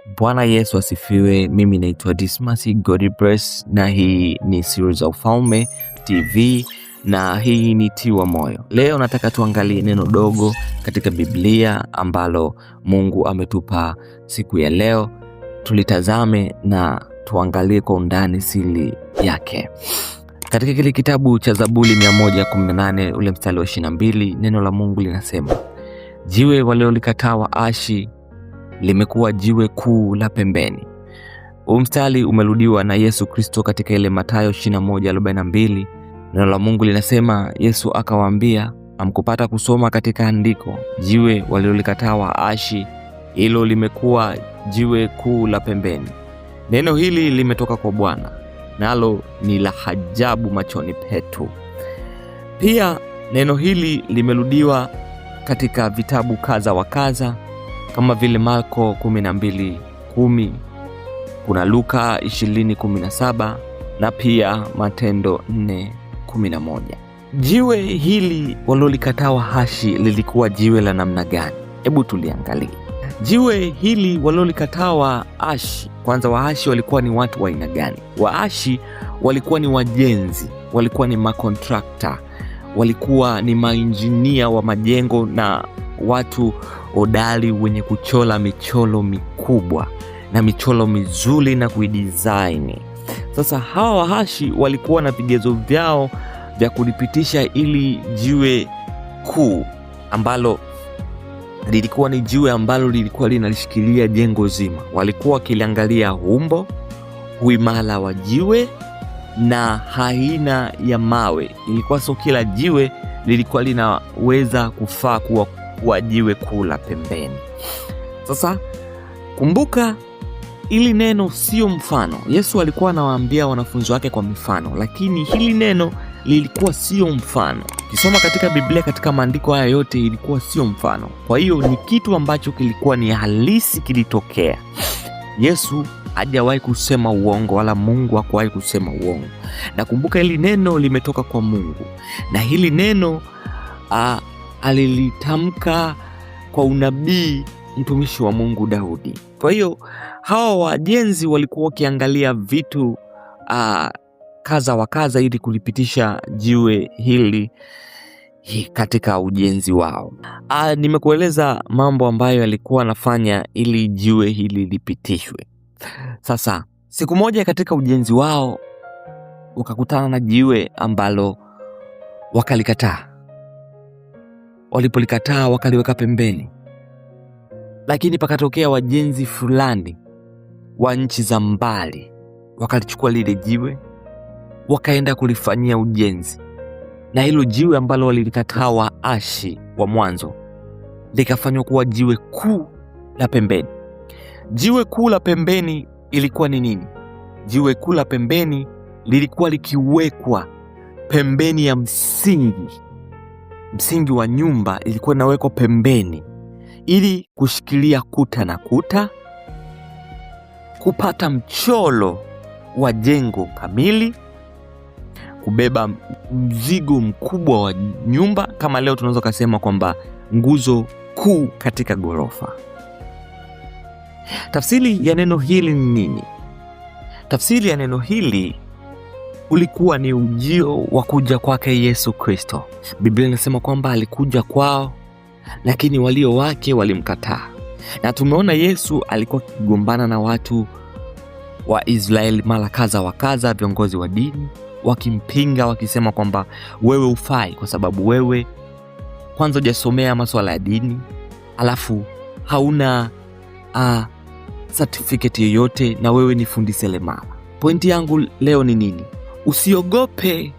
Bwana Yesu asifiwe. Mimi naitwa Dismas Godbless na hii ni Siri za Ufalme TV na hii ni Tiwa Moyo. Leo nataka tuangalie neno dogo katika Biblia ambalo Mungu ametupa siku ya leo. Tulitazame na tuangalie kwa undani siri yake. Katika kile kitabu cha Zaburi 118 ule mstari wa 22, neno la Mungu linasema, jiwe waliolikataa waashi limekuwa jiwe kuu la pembeni. Huu mstari umerudiwa na Yesu Kristo katika ile Mathayo 21:42. Neno la Mungu linasema, Yesu akawaambia, amkupata kusoma katika andiko, jiwe waliolikataa waashi, hilo limekuwa jiwe kuu la pembeni. Neno hili limetoka kwa Bwana, nalo ni la ajabu machoni petu. Pia neno hili limerudiwa katika vitabu kadha wa kadha kama vile Marko 12:10, kuna Luka 20:17 na pia Matendo 4:11. Jiwe hili walilolikataa waashi lilikuwa jiwe la namna gani? Hebu tuliangalie. Jiwe hili walilolikataa waashi, kwanza waashi walikuwa ni watu wa aina gani? Waashi walikuwa ni wajenzi, walikuwa ni makontrakta, walikuwa ni mainjinia wa majengo na watu hodari wenye kuchora michoro mikubwa na michoro mizuri na kuidesign. Sasa hawa waashi walikuwa na vigezo vyao vya kulipitisha ili jiwe kuu ambalo lilikuwa ni jiwe ambalo lilikuwa linalishikilia jengo zima. Walikuwa wakiliangalia umbo, uimara wa jiwe na aina ya mawe. Ilikuwa sio kila jiwe lilikuwa linaweza kufaa kuwa jiwe kuu la pembeni. Sasa kumbuka, ili neno sio mfano. Yesu alikuwa anawaambia wanafunzi wake kwa mifano, lakini hili neno lilikuwa sio mfano. Ukisoma katika Biblia, katika maandiko haya yote, ilikuwa sio mfano. Kwa hiyo ni kitu ambacho kilikuwa ni halisi, kilitokea. Yesu hajawahi kusema uongo, wala Mungu hakuwahi kusema uongo. Na kumbuka, hili neno limetoka kwa Mungu, na hili neno alilitamka kwa unabii mtumishi wa Mungu Daudi. Kwa hiyo hawa wajenzi walikuwa wakiangalia vitu kadha wa kadha ili kulipitisha jiwe hili katika ujenzi wao. Nimekueleza mambo ambayo yalikuwa anafanya ili jiwe hili lipitishwe. Sasa siku moja katika ujenzi wao wakakutana na jiwe ambalo wakalikataa. Walipolikataa wakaliweka pembeni, lakini pakatokea wajenzi fulani wa nchi za mbali wakalichukua lile jiwe wakaenda kulifanyia ujenzi, na hilo jiwe ambalo walilikataa waashi wa mwanzo likafanywa kuwa jiwe kuu la pembeni. Jiwe kuu la pembeni ilikuwa ni nini? Jiwe kuu la pembeni lilikuwa likiwekwa pembeni ya msingi wa nyumba, ilikuwa inawekwa pembeni ili kushikilia kuta na kuta, kupata mchoro wa jengo kamili, kubeba mzigo mkubwa wa nyumba. Kama leo tunaweza kusema kwamba nguzo kuu katika ghorofa. Tafsiri ya neno hili ni nini? Tafsiri ya neno hili ulikuwa ni ujio wa kuja kwake Yesu Kristo. Biblia inasema kwamba alikuja kwao, lakini walio wake walimkataa. Na tumeona Yesu alikuwa akigombana na watu wa Israeli mara kadha wa kadha, viongozi wa dini wakimpinga, wakisema kwamba wewe hufai kwa sababu wewe kwanza hujasomea masuala ya dini, alafu hauna certificate yoyote, na wewe ni fundi seremala. Pointi yangu leo ni nini? Usiogope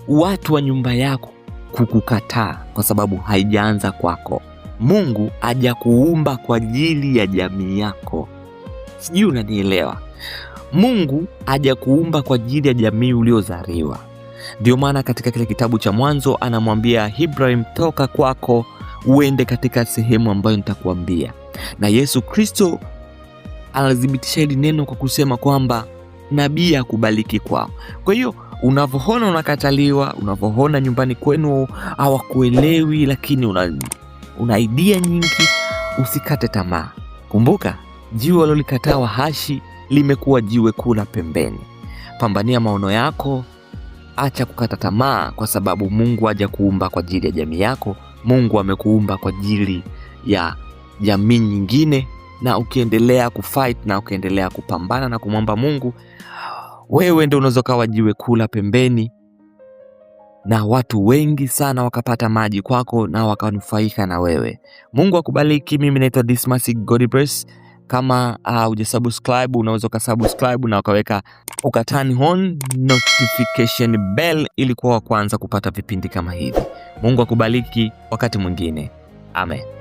watu wa nyumba yako kukukataa kwa sababu haijaanza kwako. Mungu hajakuumba kwa ajili ya jamii yako. Sijui unanielewa? Mungu hajakuumba kwa ajili ya jamii uliozaliwa. Ndio maana katika kile kitabu cha Mwanzo anamwambia Ibrahim, toka kwako uende katika sehemu ambayo nitakuambia. Na Yesu Kristo anadhibitisha hili neno kwa kusema kwamba nabii akubaliki kwao. Kwa hiyo unavyoona unakataliwa, unavyoona nyumbani kwenu hawakuelewi, lakini una idea nyingi, usikate tamaa. Kumbuka, Jiwe walilolikataa wahashi limekuwa jiwe kula pembeni. Pambania maono yako, acha kukata tamaa, kwa sababu Mungu hajakuumba kwa ajili ya jamii yako. Mungu amekuumba kwa ajili ya jamii nyingine, na ukiendelea kufight na ukiendelea kupambana na kumwomba Mungu, wewe ndio unaweza kuwa jiwe kula pembeni, na watu wengi sana wakapata maji kwako na wakanufaika na wewe. Mungu akubariki. Mimi naitwa Dismas Godbless. Kama hujasubscribe, unaweza ukasubscribe na ukatani on notification bell ili kuwa wa kwanza kupata vipindi kama hivi. Mungu akubariki. Wakati mwingine. Amen.